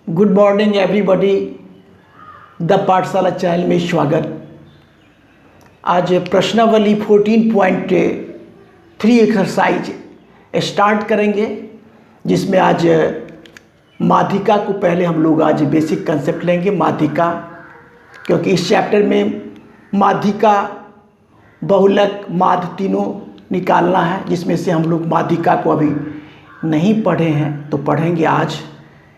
Good morning everybody. The पाठशाला channel में स्वागत। आज प्रश्नावली 14.3 एक्सरसाइज स्टार्ट करेंगे, जिसमें आज माध्यिका को पहले हम लोग आज बेसिक कंसेप्ट लेंगे। माध्यिका, क्योंकि इस चैप्टर में माध्यिका, बहुलक, माध्य तीनों निकालना है, जिसमें से हम लोग माध्यिका को अभी नहीं पढ़े हैं तो पढ़ेंगे आज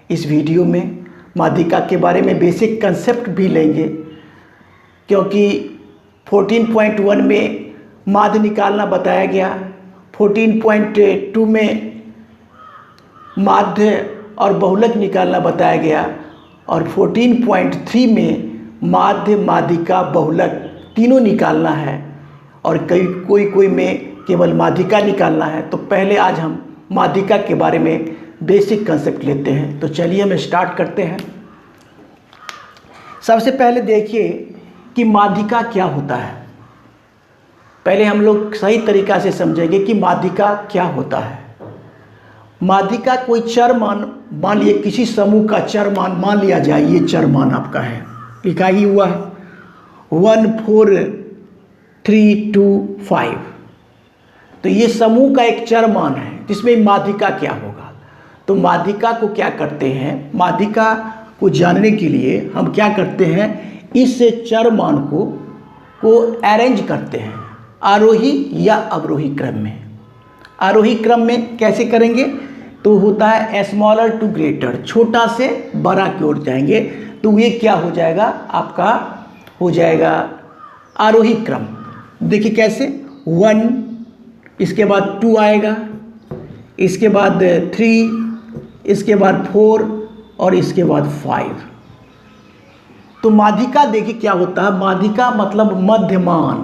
इस वीडियो में। माध्यिका के बारे में बेसिक कंसेप्ट भी लेंगे, क्योंकि 14.1 में माध्य निकालना बताया गया, 14.2 में माध्य और बहुलक निकालना बताया गया, और 14.3 में माध्य, माध्यिका, बहुलक तीनों निकालना है, और कोई में केवल माध्यिका निकालना है। तो पहले आज हम माध्यिका के बारे में बेसिक कंसेप्ट लेते हैं। तो चलिए हम स्टार्ट करते हैं। सबसे पहले देखिए कि माध्यिका क्या होता है। पहले हम लोग सही तरीक़ा से समझेंगे कि माध्यिका क्या होता है। माध्यिका कोई चर मान लिए, किसी समूह का चर मान लिया जाए। ये चर मान आपका है, लिखा ही हुआ है 1 4 3 2 5। तो ये समूह का एक चर मान है, जिसमें माध्यिका क्या होगा। तो माध्यिका को क्या करते हैं, माध्यिका को जानने के लिए हम क्या करते हैं, इस चर मान को अरेंज करते हैं आरोही या अवरोही क्रम में। आरोही क्रम में कैसे करेंगे, तो होता है स्मॉलर टू ग्रेटर, छोटा से बड़ा की ओर जाएंगे। तो ये क्या हो जाएगा, आपका हो जाएगा आरोही क्रम। देखिए कैसे, 1, इसके बाद 2 आएगा, इसके बाद 3, इसके बाद 4 और इसके बाद 5। तो माध्यिका देखिए क्या होता है। माध्यिका मतलब मध्यमान,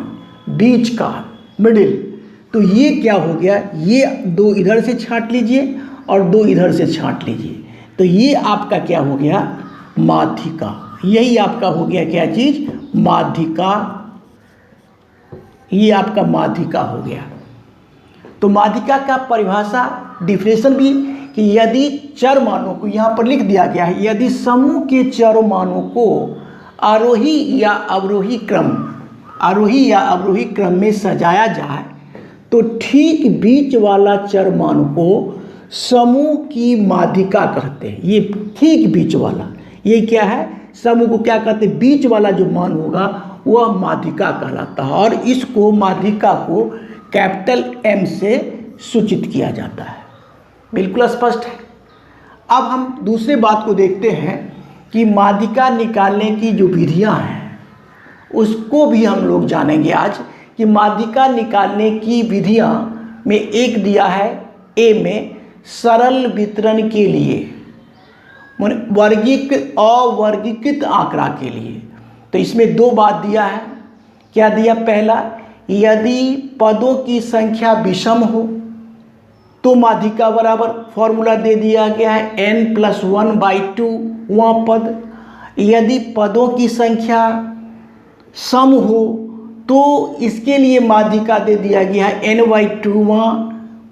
बीच का, मिडिल। तो ये क्या हो गया, ये 2 इधर से छांट लीजिए और 2 इधर से छांट लीजिए। तो ये आपका क्या हो गया, माध्यिका। यही आपका हो गया क्या चीज़, माध्यिका। ये आपका माध्यिका हो गया। तो माध्यिका का परिभाषा, डिफिनेशन भी, कि यदि चर मानों को यहाँ पर लिख दिया गया है, यदि समूह के चर मानों को आरोही या अवरोही क्रम में सजाया जाए, तो ठीक बीच वाला चर मान को समूह की माध्यिका कहते हैं। ये ठीक बीच वाला, ये क्या है, समूह को क्या कहते हैं, बीच वाला जो मान होगा वह माध्यिका कहलाता है। और इसको, माध्यिका को कैपिटल M से सूचित किया जाता है। बिल्कुल स्पष्ट है। अब हम दूसरे बात को देखते हैं कि माध्यिका निकालने की जो विधियां हैं, उसको भी हम लोग जानेंगे आज। कि माध्यिका निकालने की विधियां में एक दिया है ए में, सरल वितरण के लिए, अवर्गीकृत आंकड़ा के लिए। तो इसमें 2 बात दिया है। क्या दिया, पहला, यदि पदों की संख्या विषम हो तो माध्यिका बराबर, फॉर्मूला दे दिया गया है n+1/2वां पद। यदि पदों की संख्या सम हो तो इसके लिए माध्यिका दे दिया गया है n/2वां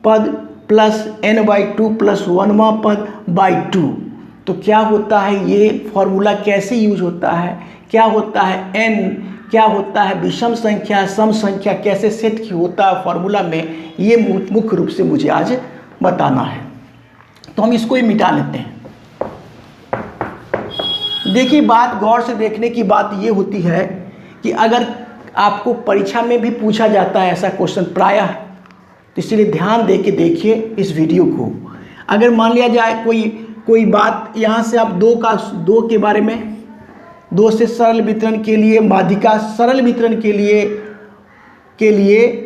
पद प्लस n/2 + 1वां पद /2। तो क्या होता है, ये फॉर्मूला कैसे यूज होता है, क्या होता है n, क्या होता है विषम संख्या, सम संख्या कैसे सेट होता है फॉर्मूला में, ये मुख्य रूप से मुझे आज बताना है। तो हम इसको ही मिटा लेते हैं। देखिए, बात गौर से देखने की बात ये होती है कि अगर आपको परीक्षा में भी पूछा जाता है ऐसा क्वेश्चन प्रायः, तो इसलिए ध्यान दे के देखिए इस वीडियो को। अगर मान लिया जाए कोई बात, यहाँ से आप 2 के बारे में, 2 से सरल वितरण के लिए माध्यिका, सरल वितरण के लिए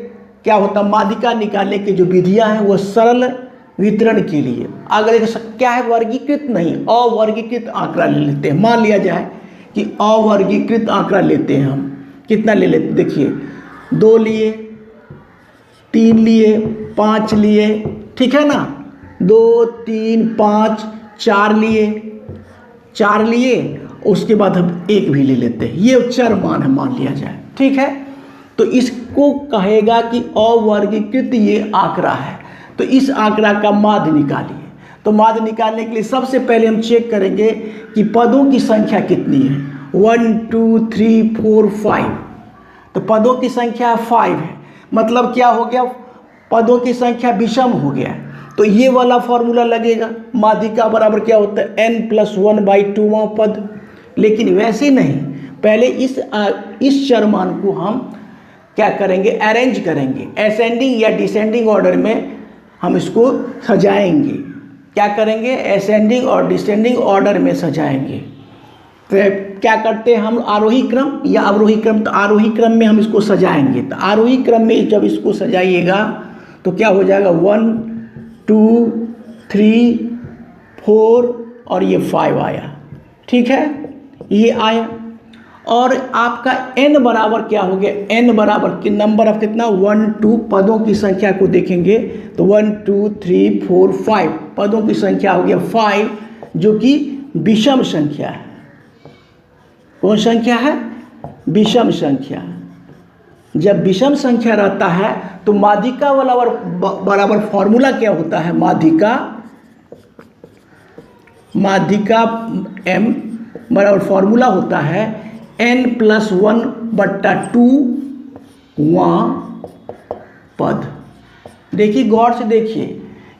क्या होता है, माध्यिका निकालने की जो विधियां हैं वो सरल वितरण के लिए। अगर क्या है, वर्गीकृत नहीं, अवर्गीकृत आंकड़ा ले लेते हैं। मान लिया जाए कि अवर्गीकृत आंकड़ा लेते हैं हम, कितना ले लेते, देखिए 2 लिए, 3 लिए, 5 लिए, ठीक है ना, 2 3 5 4 लिए, उसके बाद हम 1 भी ले लेते हैं। ये चर मान है, मान लिया जाए, ठीक है। तो इसको कहेगा कि अवर्गीकृत ये आंकड़ा है। तो इस आंकड़ा का माध्य निकालिए। तो माध्य निकालने के लिए सबसे पहले हम चेक करेंगे कि पदों की संख्या कितनी है। 1 2 3 4 5, तो पदों की संख्या 5 है, मतलब क्या हो गया, पदों की संख्या विषम हो गया। तो ये वाला फॉर्मूला लगेगा, माध्यिका बराबर क्या होता है n+1/2वां पद। लेकिन वैसे नहीं, पहले इस चरमान को हम क्या करेंगे, अरेंज करेंगे, असेंडिंग या डिसेंडिंग ऑर्डर में हम इसको सजाएंगे। क्या करेंगे, असेंडिंग और डिसेंडिंग ऑर्डर में सजाएंगे। तो क्या करते हैं हम, आरोही क्रम या अवरोही क्रम, तो आरोही क्रम में हम इसको सजाएंगे। तो आरोही क्रम में जब इसको सजाइएगा तो क्या हो जाएगा, 1 2 3 4 और ये 5 आया, ठीक है, ये आया। और आपका n बराबर क्या हो गया, n बराबर कि नंबर ऑफ कितना, 1 2, पदों की संख्या को देखेंगे तो 1 2 3 4 5, पदों की संख्या हो गया 5, जो कि विषम संख्या है। कौन संख्या है, विषम संख्या। जब विषम संख्या रहता है तो माध्यिका बराबर फॉर्मूला क्या होता है, माध्यिका m बराबर फॉर्मूला होता है n+1/2वां पद। देखिए गौर से देखिए,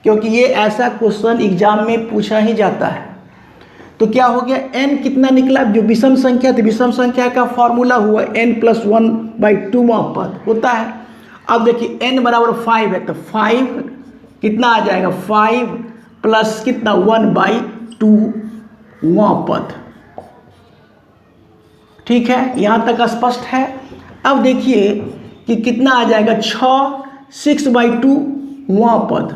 क्योंकि ये ऐसा क्वेश्चन एग्जाम में पूछा ही जाता है। तो क्या हो गया, n कितना निकला, जो विषम संख्या थी, विषम संख्या का फॉर्मूला हुआ n+1/2वां पद होता है। अब देखिए n बराबर 5 है, तो 5 कितना आ जाएगा, 5 प्लस कितना 1/2वां पद। ठीक है, यहाँ तक स्पष्ट है। अब देखिए कि कितना आ जाएगा, 6/2वां पद।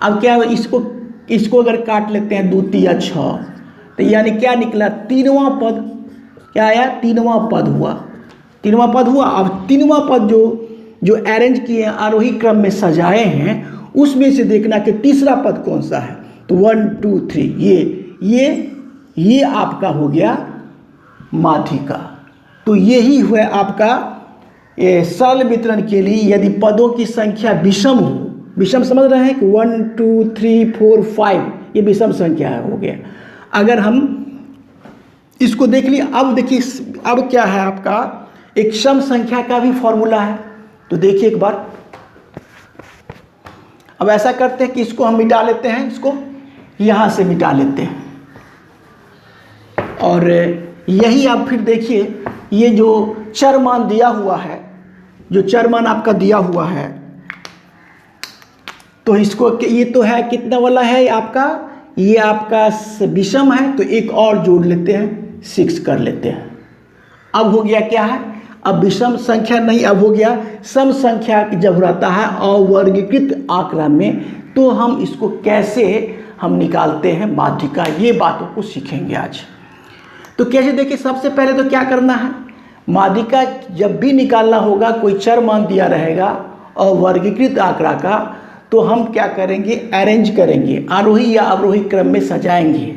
अब क्या, इसको अगर काट लेते हैं 2 3 या 6, तो यानी क्या निकला, 3वां पद। क्या आया, 3वां पद हुआ, 3वां पद हुआ। अब 3वां पद जो अरेंज किए हैं, आरोही क्रम में सजाए हैं, उसमें से देखना कि तीसरा पद कौन सा है। तो 1 2 3, ये आपका हो गया माध्यिका। तो यही हुआ आपका सरल वितरण के लिए, यदि पदों की संख्या विषम हो, विषम समझ रहे हैं कि 1 2 3 4 5 ये विषम संख्या हो गया। अगर हम इसको देख लिए, अब देखिए, अब क्या है आपका, एक सम संख्या का भी फॉर्मूला है। तो देखिए एक बार, अब ऐसा करते हैं कि इसको हम मिटा लेते हैं, इसको यहाँ से मिटा लेते हैं। और यही आप फिर देखिए, ये जो चर मान दिया हुआ है, जो चर मान आपका दिया हुआ है, तो इसको, ये तो है कितना वाला है आपका, ये आपका विषम है, तो एक और जोड़ लेते हैं, 6 कर लेते हैं। अब हो गया क्या है, अब विषम संख्या नहीं, अब हो गया सम संख्या। जब रहता है अवर्गीकृत आंकड़ा में, तो हम इसको कैसे हम निकालते हैं माध्यिका, ये बातों को सीखेंगे आज। तो कैसे, देखिए सबसे पहले तो क्या करना है, माध्यिका जब भी निकालना होगा, कोई चर मान दिया रहेगा अवर्गीकृत आंकड़ा का, तो हम क्या करेंगे, अरेंज करेंगे, आरोही या अवरोही क्रम में सजाएंगे।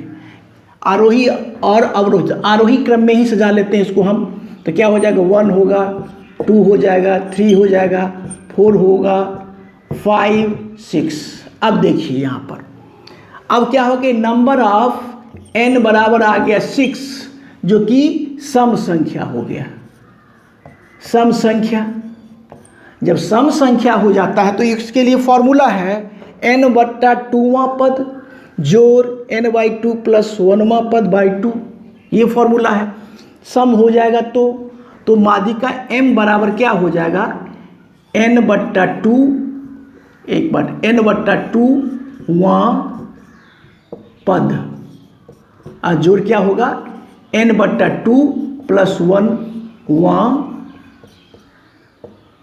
आरोही और अवरोही, आरोही क्रम में ही सजा लेते हैं इसको हम। तो क्या हो जाएगा, 1 होगा, 2 हो जाएगा, 3 हो जाएगा, 4 होगा, 5 6। अब देखिए यहाँ पर, अब क्या हो गया, नंबर ऑफ n बराबर आ गया 6, जो कि सम संख्या हो गया। सम संख्या, जब सम संख्या हो जाता है तो इसके लिए फॉर्मूला है n/2वां पद जोड़ n/2 + 1वां पद बाई 2, ये फॉर्मूला है। सम हो जाएगा तो माध्यिका m बराबर क्या हो जाएगा, n/2, एक बार n/2वां पद, और जोड़ क्या होगा, n/2 + 1वां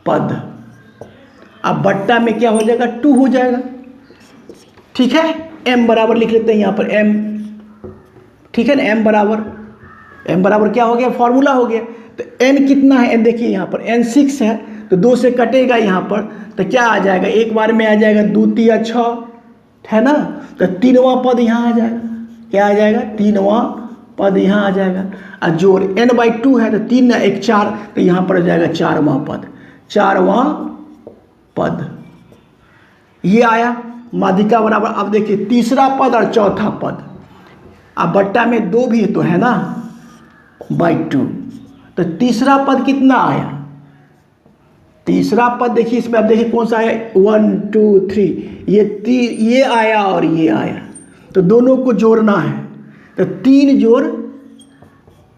पद। अब बट्टा में क्या हो जाएगा, 2 हो जाएगा। ठीक है, m बराबर लिख लेते हैं यहाँ पर m, ठीक है ना, m बराबर क्या हो गया, फॉर्मूला हो गया। तो n कितना है, n देखिए यहाँ पर n 6 है, तो 2 से कटेगा यहाँ पर, तो क्या आ जाएगा, एक बार में आ जाएगा 2 3 6, है ना। तो 3वां पद यहाँ आ जाएगा, क्या आ जाएगा, 3वां पद यहाँ आ जाएगा। और जोड़ n/2 है, तो 3 1 4, तो यहाँ पर आ जाएगा 4वां पद, 4वां पद। ये आया माध्यिका बराबर, अब देखिए तीसरा पद और चौथा पद, अब बट्टा में 2 भी तो है ना, बाई 2, तो तीसरा पद कितना आया, तीसरा पद देखिए इसमें, अब देखिए कौन सा आया, 1 2 3, ये आया और ये आया, तो दोनों को जोड़ना है, तो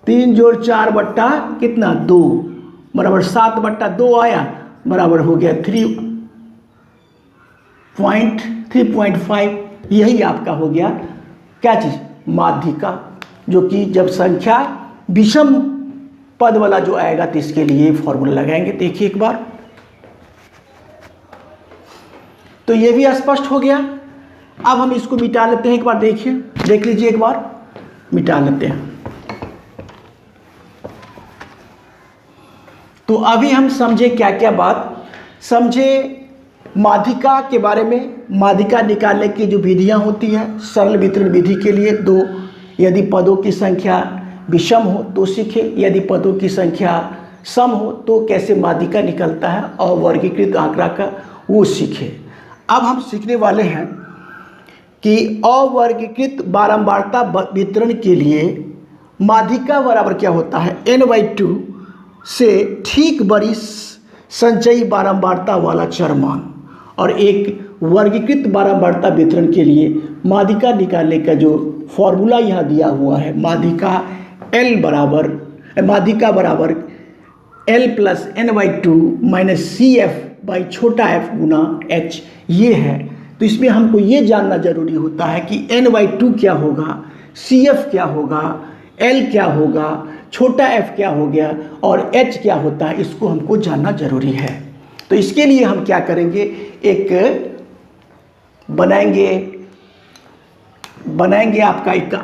3 जोड़ 4 बट्टा कितना 2 बराबर 7 बट्टा 2 आया, बराबर हो गया 3.5, यही आपका हो गया क्या चीज़, माध्यिका, जो कि जब संख्या विषम पद वाला जो आएगा तो इसके लिए फॉर्मूला लगाएंगे। देखिए एक बार, तो ये भी स्पष्ट हो गया। अब हम इसको मिटा लेते हैं, एक बार देखिए, देख लीजिए एक बार, मिटा लेते हैं। तो अभी हम समझे क्या क्या बात समझे माध्यिका के बारे में। माध्यिका निकालने की जो विधियां होती है, सरल वितरण विधि के लिए 2, यदि पदों की संख्या विषम हो तो सीखे, यदि पदों की संख्या सम हो तो कैसे माध्यिका निकलता है, और वर्गीकृत आंकड़ा का वो सीखे। अब हम सीखने वाले हैं कि अवर्गीकृत बारंबारता वितरण के लिए माध्यिका बराबर क्या होता है, n/2 से ठीक बड़ी संचयी बारंबारता वाला चर मान। और एक वर्गीकृत बारंबारता वितरण के लिए माध्यिका निकालने का जो फॉर्मूला यहाँ दिया हुआ है, माध्यिका बराबर L plus n/2 minus CF छोटा f गुना h, ये है। तो इसमें हमको ये जानना जरूरी होता है कि n/2 क्या होगा, CF क्या होगा, L क्या होगा, छोटा f क्या हो गया और h क्या होता है, इसको हमको जानना जरूरी है। तो इसके लिए हम क्या करेंगे, एक बनाएंगे आपका एक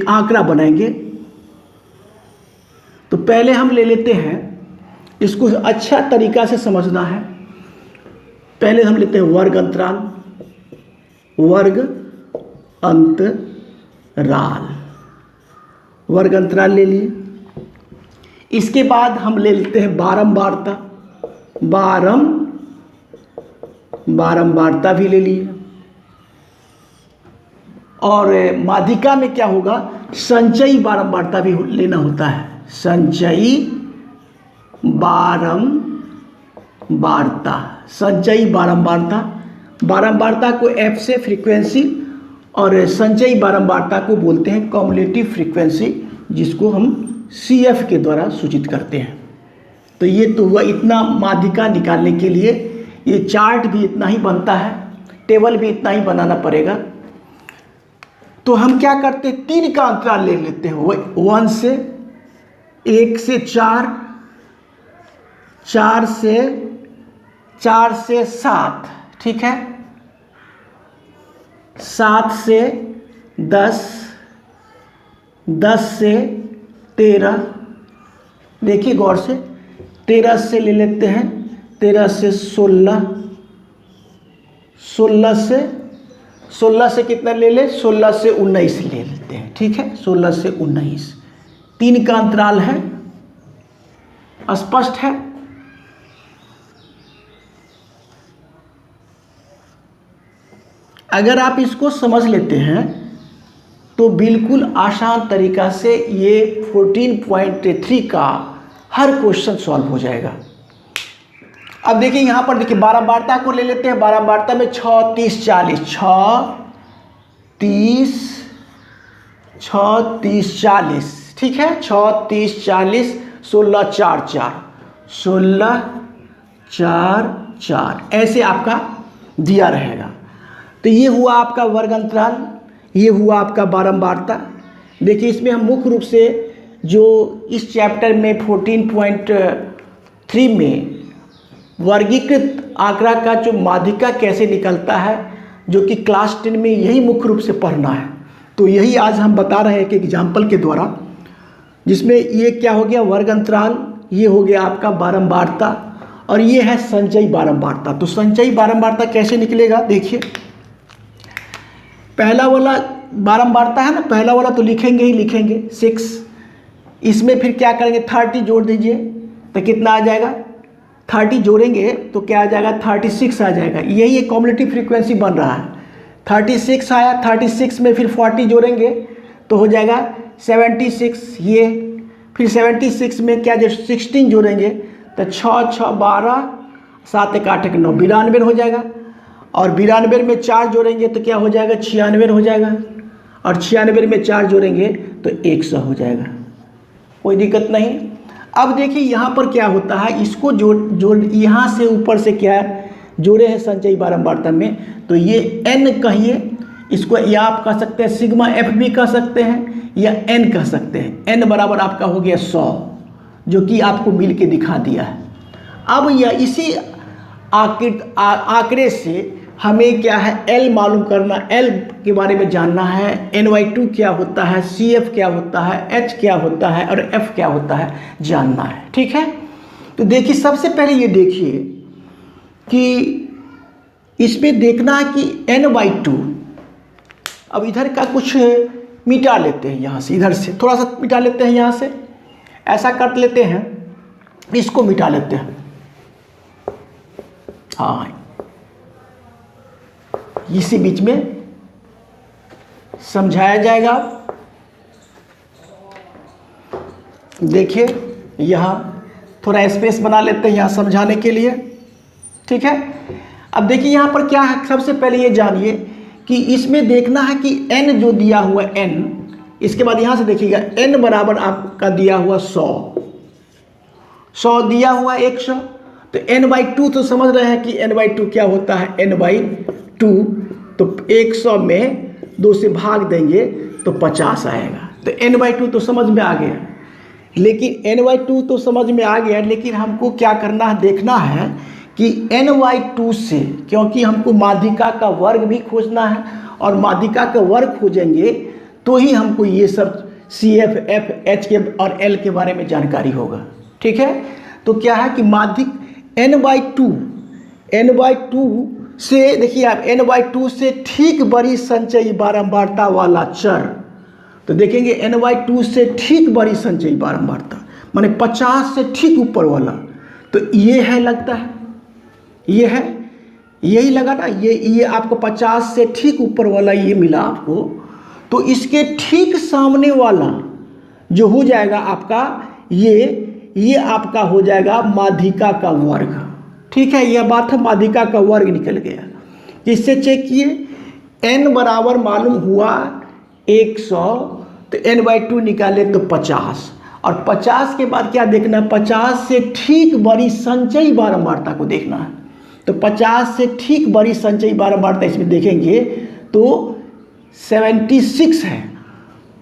आंकड़ा बनाएंगे। तो पहले हम ले लेते हैं, इसको अच्छा तरीका से समझना है। पहले हम लेते हैं वर्ग अंतराल ले लिए। इसके बाद हम ले लेते हैं बारंबारता भी ले लिए। और माध्यिका में क्या होगा, संचयी बारंबारता भी लेना होता है, संचयी बारंबारता को f से फ्रीक्वेंसी, और संचयी बारंबारता को बोलते हैं कॉम्युलेटिव फ्रीक्वेंसी, जिसको हम CF के द्वारा सूचित करते हैं। तो ये तो हुआ इतना माध्यिका निकालने के लिए। ये चार्ट भी इतना ही बनता है, टेबल भी इतना ही बनाना पड़ेगा। तो हम क्या करते हैं, 3 का अंतराल ले लेते हैं, 1 से 4, 4 से 7, ठीक है, 7 से 10, 10 से 13, देखिए गौर से, 13 से ले लेते हैं, 13 से 16, 16 से कितना ले ले, 16 से 19 ले लेते हैं, ठीक है, 16 से 19, 3 का अंतराल है, स्पष्ट है। अगर आप इसको समझ लेते हैं तो बिल्कुल आसान तरीका से ये 14.3 का हर क्वेश्चन सॉल्व हो जाएगा। अब देखिए यहाँ पर देखिए बारंबारता को ले लेते हैं। बारंबारता में 6, 30, 40, 6, 30, 40, ठीक है, 6, 30, 40, 16, 4, 4, 16, 4, 4, ऐसे आपका दिया रहेगा। तो ये हुआ आपका वर्ग अंतराल, ये हुआ आपका बारंबारता। देखिए इसमें हम मुख्य रूप से जो इस चैप्टर में 14.3 में वर्गीकृत आंकड़ा का जो माध्यिका कैसे निकलता है, जो कि क्लास 10 में यही मुख्य रूप से पढ़ना है। तो यही आज हम बता रहे हैं कि एग्जाम्पल के द्वारा, जिसमें ये क्या हो गया वर्ग अंतराल, ये हो गया आपका बारंबारता, और ये है संचयी बारंबारता। तो संचयी बारंबारता कैसे निकलेगा, देखिए पहला वाला बारंबारता है ना, पहला वाला तो लिखेंगे ही लिखेंगे 6, इसमें फिर क्या करेंगे 30 जोड़ दीजिए तो कितना आ जाएगा 30 जोड़ेंगे तो क्या आ जाएगा, 36 आ जाएगा। यही एक कॉम्युलेटिव फ्रीक्वेंसी बन रहा है। 36 आया, 36 में फिर 40 जोड़ेंगे तो हो जाएगा 76 ये, फिर 76 में क्या जो 16 जोड़ेंगे तो 6 6 12 7 1 8 1 9 92 हो जाएगा। और 92 में 4 जोड़ेंगे तो क्या हो जाएगा, 96 हो जाएगा। और 96 में 4 जोड़ेंगे तो 100 हो जाएगा, कोई दिक्कत नहीं। अब देखिए यहाँ पर क्या होता है, इसको जोड़ यहाँ से ऊपर से क्या जोड़े हैं संचयी बारंबारता में, तो ये n कहिए, इसको या आप कह सकते हैं सिग्मा f भी कह सकते हैं या n कह सकते हैं। n बराबर आपका हो गया 100, जो कि आपको मिल के दिखा दिया है। अब यह इसी आंकड़े से हमें क्या है L मालूम करना, L के बारे में जानना है, NY2 क्या होता है, CF क्या होता है, H क्या होता है और F क्या होता है जानना है। ठीक है, तो देखिए सबसे पहले ये देखिए कि इसमें देखना है कि NY2, अब इधर का कुछ मिटा लेते हैं, यहाँ से इधर से थोड़ा सा मिटा लेते हैं, यहाँ से ऐसा काट लेते हैं, इसको मिटा लेते हैं। हाँ, इसी बीच में समझाया जाएगा। देखिए यहाँ थोड़ा स्पेस बना लेते हैं यहाँ समझाने के लिए। ठीक है, अब देखिए यहाँ पर क्या है, सबसे पहले ये जानिए कि इसमें देखना है कि n जो दिया हुआ n, इसके बाद यहाँ से देखिएगा n बराबर आपका दिया हुआ 100 दिया हुआ 100, तो n/2 तो समझ रहे हैं कि n/2 क्या होता है, n/2 तो 100 में 2 से भाग देंगे तो 50 आएगा। तो n/2 तो समझ में आ गया, लेकिन n/2 तो समझ में आ गया, लेकिन हमको क्या करना है, देखना है कि n/2 से, क्योंकि हमको माध्यिका का वर्ग भी खोजना है और माध्यिका का वर्ग खोजेंगे तो ही हमको ये सब CF, F, H के और L के बारे में जानकारी होगा। ठीक है, तो क्या है कि माध्यिक n/2 से, देखिए आप n/2 से ठीक बड़ी संचयी बारंबारता वाला चर, तो देखेंगे n/2 से ठीक बड़ी संचयी बारंबारता माने 50 से ठीक ऊपर वाला, तो ये है, लगता है ये है, यही लगा ना, ये आपको 50 से ठीक ऊपर वाला ये मिला आपको, तो इसके ठीक सामने वाला जो हो जाएगा आपका ये आपका हो जाएगा माध्यिका का वर्ग। ठीक है, यह बात है, माध्यिका का वर्ग निकल गया। इससे चेक किए, n बराबर मालूम हुआ 100, तो n/2 निकाले तो 50, और 50 के बाद क्या देखना, 50 से ठीक बड़ी संचयी बारंबारता को देखना है। तो 50 से ठीक बड़ी संचयी बारंबारता इसमें देखेंगे तो 76 है।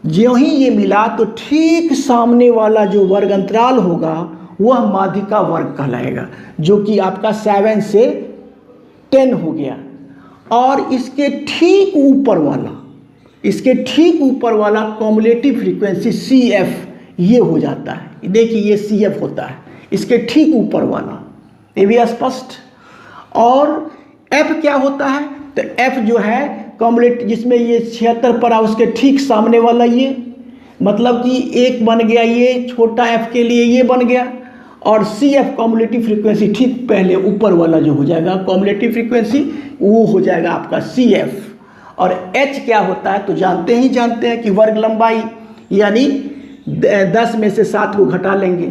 ज्यों ही ये मिला तो ठीक सामने वाला जो वर्ग अंतराल होगा वह माध्यिका वर्ग कहलाएगा, जो कि आपका 7 से 10 हो गया। और इसके ठीक ऊपर वाला कॉम्युलेटिव फ्रीक्वेंसी CF ये हो जाता है। देखिए ये CF होता है, इसके ठीक ऊपर वाला, ये भी स्पष्ट। और F क्या होता है, तो F जो है कॉम्युलेटिव, जिसमें ये 76 पड़ा, उसके ठीक सामने वाला ये, मतलब कि एक बन गया, ये छोटा f के लिए ये बन गया। और CF कॉम्युलेटिव फ्रीक्वेंसी ठीक पहले ऊपर वाला जो हो जाएगा कॉम्युलेटिव फ्रीक्वेंसी, वो हो जाएगा आपका CF। और H क्या होता है तो जानते हैं कि वर्ग लंबाई, यानी 10 में से 7 को घटा लेंगे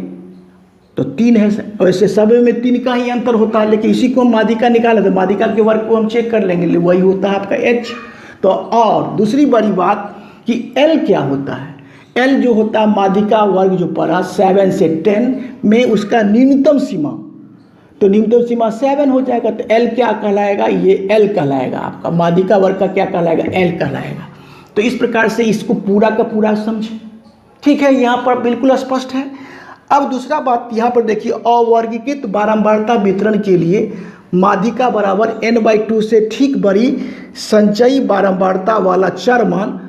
तो 3 है। वैसे सब में 3 का ही अंतर होता है, लेकिन इसी को हम माध्यिका निकाले तो माध्यिका के वर्ग को हम चेक कर लेंगे, वही होता है आपका H। तो और दूसरी बड़ी बात कि L क्या होता है, L जो होता है माध्यिका वर्ग जो पड़ा 7 से 10 में उसका न्यूनतम सीमा, तो न्यूनतम सीमा 7 हो जाएगा, तो L क्या कहलाएगा, ये L कहलाएगा, आपका माध्यिका वर्ग का क्या कहलाएगा, L कहलाएगा। तो इस प्रकार से इसको पूरा का पूरा समझें। ठीक है, यहाँ पर बिल्कुल स्पष्ट है। अब दूसरा बात यहाँ पर देखिए, अवर्गीकृत बारंबारता वितरण के लिए माध्यिका बराबर n/2 से ठीक बड़ी संचयी बारंबारता वाला चर मान,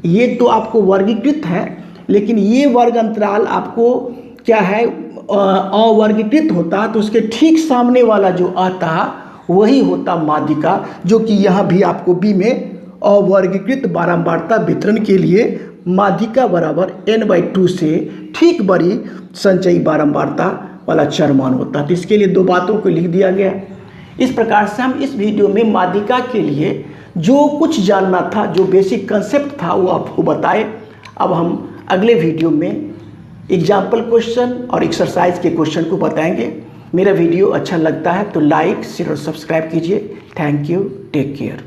ये तो आपको वर्गीकृत है, लेकिन ये वर्ग अंतराल आपको क्या है अवर्गीकृत होता है, तो उसके ठीक सामने वाला जो आता वही होता माध्यिका, जो कि यहाँ भी आपको बी में अवर्गीकृत बारंबारता वितरण के लिए माध्यिका बराबर n/2 से ठीक बड़ी संचयी बारंबारता वाला चरमान होता है। तो इसके लिए 2 बातों को लिख दिया गया। इस प्रकार से हम इस वीडियो में माध्यिका के लिए जो कुछ जानना था, जो बेसिक कंसेप्ट था, वो आपको बताए। अब हम अगले वीडियो में एग्जाम्पल क्वेश्चन और एक्सरसाइज के क्वेश्चन को बताएंगे। मेरा वीडियो अच्छा लगता है तो लाइक, शेयर और सब्सक्राइब कीजिए। Thank you, take care.